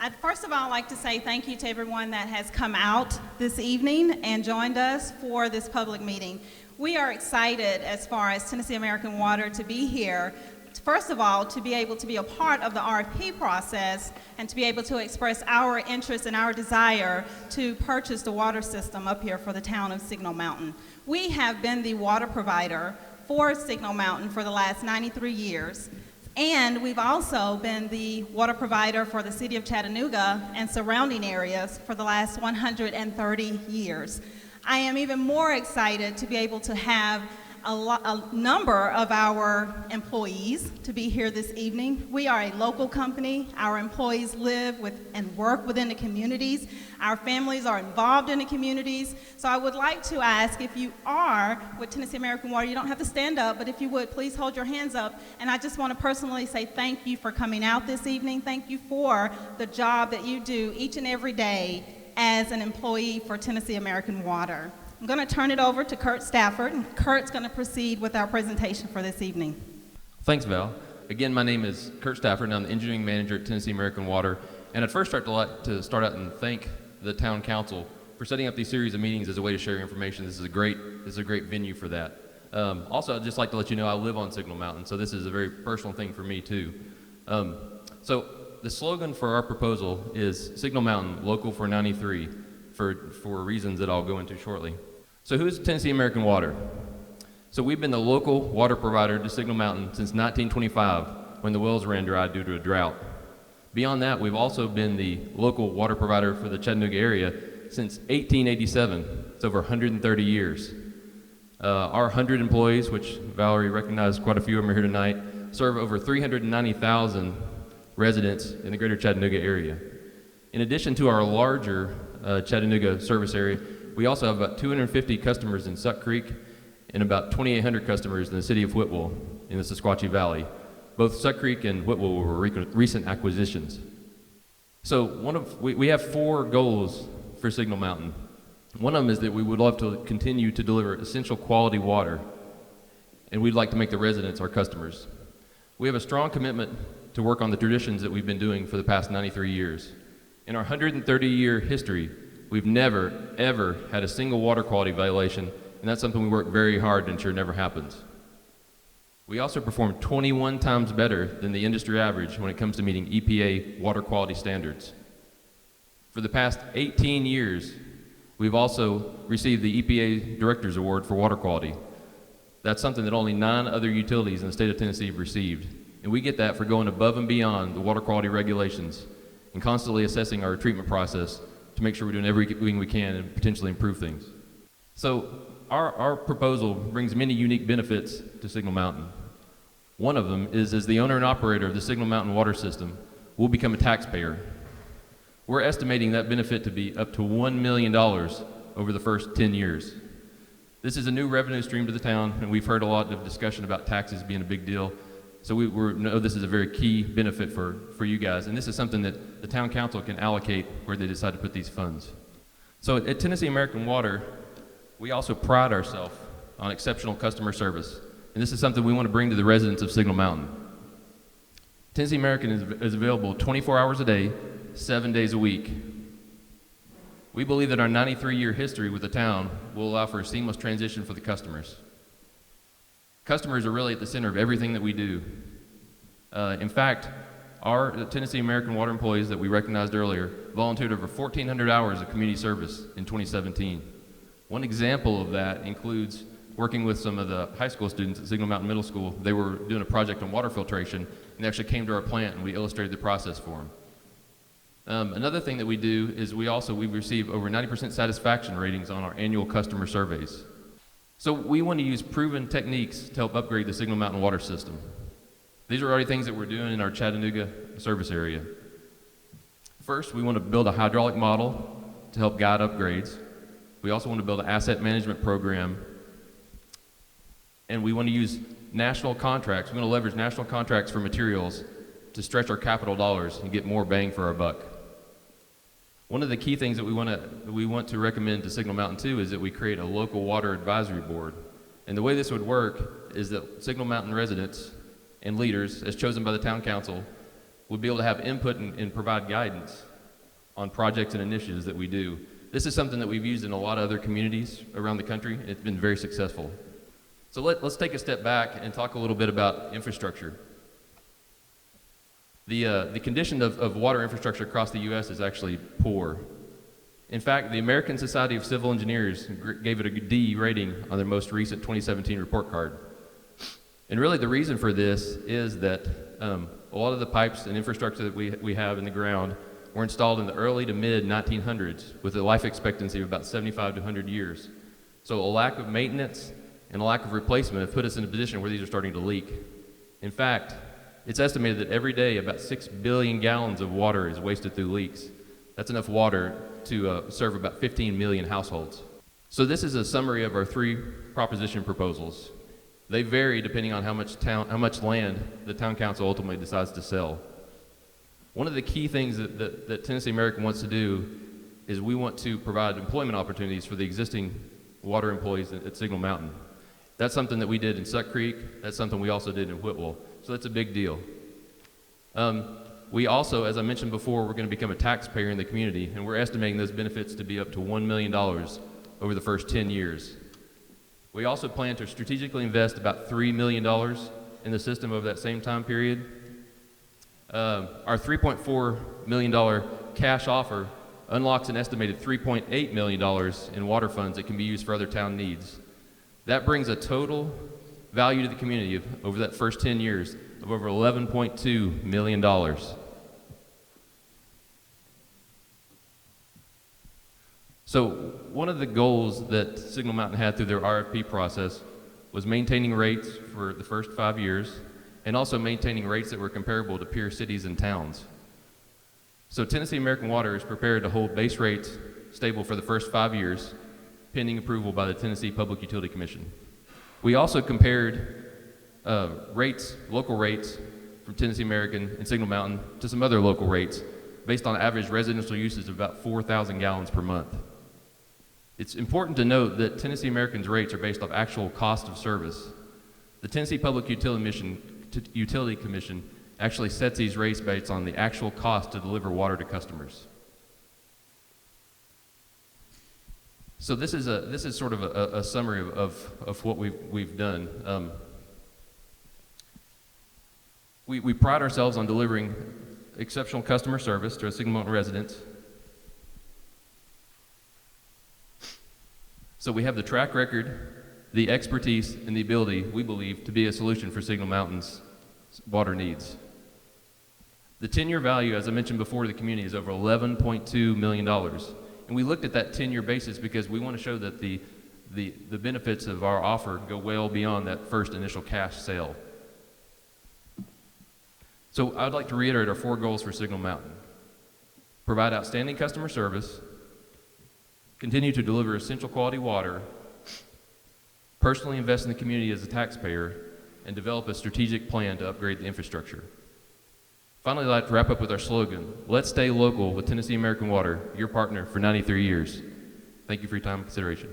I'd first of all like to say thank you to everyone that has come out this evening and joined us for this public meeting. We are excited as far as Tennessee American Water to be here. First of all, to be able to be a part of the RFP process and to be able to express our interest and our desire to purchase the water system up here for the town of Signal Mountain. We have been the water provider for Signal Mountain for the last 93 years. And we've also been the water provider for the city of Chattanooga and surrounding areas for the last 130 years. I am even more excited to be able to have a number of our employees to be here this evening. We are a local company. Our employees live with and work within the communities. Our families are involved in the communities. So I would like to ask, if you are with Tennessee American Water, you don't have to stand up, but if you would, please hold your hands up. And I just want to personally say thank you for coming out this evening. Thank you for the job that you do each and every day as an employee for Tennessee American Water. I'm going to turn it over to Kurt Stafford, and Kurt's going to proceed with our presentation for this evening. Thanks, Val. Again, my name is Kurt Stafford, and I'm the engineering manager at Tennessee American Water. And I'd first like to start out and thank the town council for setting up these series of meetings as a way to share information. This is a great venue for that. Also, I'd just like to let you know I live on Signal Mountain, so this is a very personal thing for me too. So the slogan for our proposal is Signal Mountain, local for 93, for reasons that I'll go into shortly. So who's Tennessee American Water? So we've been the local water provider to Signal Mountain since 1925 when the wells ran dry due to a drought. Beyond that, we've also been the local water provider for the Chattanooga area since 1887. It's over 130 years. Our 100 employees, which Valerie recognized quite a few of them are here tonight, serve over 390,000 residents in the greater Chattanooga area. In addition to our larger Chattanooga service area, we also have about 250 customers in Suck Creek and about 2,800 customers in the city of Whitwell in the Sequatchie Valley. Both Suck Creek and Whitwell were recent acquisitions. So we have 4 goals for Signal Mountain. One of them is that we would love to continue to deliver essential quality water, and we'd like to make the residents our customers. We have a strong commitment to work on the traditions that we've been doing for the past 93 years. In our 130-year history, we've never, ever had a single water quality violation, and that's something we work very hard to ensure never happens. We also perform 21 times better than the industry average when it comes to meeting EPA water quality standards. For the past 18 years, we've also received the EPA Director's Award for Water Quality. That's something that only 9 other utilities in the state of Tennessee have received, and we get that for going above and beyond the water quality regulations and constantly assessing our treatment process to make sure we're doing everything we can and potentially improve things. So our proposal brings many unique benefits to Signal Mountain. One of them is, as the owner and operator of the Signal Mountain water system, we'll become a taxpayer. We're estimating that benefit to be up to $1 million over the first 10 years. This is a new revenue stream to the town, and we've heard a lot of discussion about taxes being a big deal. So we know this is a very key benefit for you guys, and this is something that the town council can allocate where they decide to put these funds. So at Tennessee American Water, we also pride ourselves on exceptional customer service, and this is something we want to bring to the residents of Signal Mountain. Tennessee American is available 24 hours a day, 7 days a week. We believe that our 93-year history with the town will allow for a seamless transition for the customers. Customers are really at the center of everything that we do. In fact, our Tennessee American Water employees that we recognized earlier volunteered over 1,400 hours of community service in 2017. One example of that includes working with some of the high school students at Signal Mountain Middle School. They were doing a project on water filtration, and they actually came to our plant and we illustrated the process for them. Another thing that we do is we receive over 90% satisfaction ratings on our annual customer surveys. So we want to use proven techniques to help upgrade the Signal Mountain water system. These are already things that we're doing in our Chattanooga service area. First, we want to build a hydraulic model to help guide upgrades. We also want to build an asset management program. And we want to use national contracts. We want to leverage national contracts for materials to stretch our capital dollars and get more bang for our buck. One of the key things that we want to recommend to Signal Mountain too is that we create a local water advisory board. And the way this would work is that Signal Mountain residents and leaders, as chosen by the town council, would be able to have input and provide guidance on projects and initiatives that we do. This is something that we've used in a lot of other communities around the country, and it's been very successful. So let's take a step back and talk a little bit about infrastructure. The condition of water infrastructure across the U.S. is actually poor. In fact, the American Society of Civil Engineers gave it a D rating on their most recent 2017 report card. And really the reason for this is that a lot of the pipes and infrastructure that we have in the ground were installed in the early to mid 1900s with a life expectancy of about 75 to 100 years. So a lack of maintenance and a lack of replacement have put us in a position where these are starting to leak. In fact, it's estimated that every day about 6 billion gallons of water is wasted through leaks. That's enough water to serve about 15 million households. So this is a summary of our 3 proposition proposals. They vary depending on how much land the town council ultimately decides to sell. One of the key things that Tennessee American wants to do is we want to provide employment opportunities for the existing water employees at Signal Mountain. That's something that we did in Suck Creek. That's something we also did in Whitwell. So that's a big deal. We also, as I mentioned before, we're going to become a taxpayer in the community, and we're estimating those benefits to be up to $1 million over the first 10 years. We also plan to strategically invest about $3 million in the system over that same time period. Our $3.4 million cash offer unlocks an estimated $3.8 million in water funds that can be used for other town needs. That brings a total value to the community over that first 10 years of over $11.2 million. So one of the goals that Signal Mountain had through their RFP process was maintaining rates for the first 5 years and also maintaining rates that were comparable to peer cities and towns. So Tennessee American Water is prepared to hold base rates stable for the first 5 years, pending approval by the Tennessee Public Utility Commission. We also compared local rates from Tennessee American and Signal Mountain to some other local rates based on average residential usage of about 4,000 gallons per month. It's important to note that Tennessee American's rates are based off actual cost of service. The Tennessee Public Utility Commission actually sets these rates based on the actual cost to deliver water to customers. So this is sort of a summary of what we've done. We pride ourselves on delivering exceptional customer service to our Signal Mountain residents. So we have the track record, the expertise, and the ability, we believe, to be a solution for Signal Mountain's water needs. The 10-year value, as I mentioned before, to the community is over $11.2 million. And we looked at that 10-year basis because we want to show that the benefits of our offer go well beyond that first initial cash sale. So I'd like to reiterate our 4 goals for Signal Mountain. Provide outstanding customer service, continue to deliver essential quality water, personally invest in the community as a taxpayer, and develop a strategic plan to upgrade the infrastructure. Finally, I'd like to wrap up with our slogan, let's stay local with Tennessee American Water, your partner for 93 years. Thank you for your time and consideration.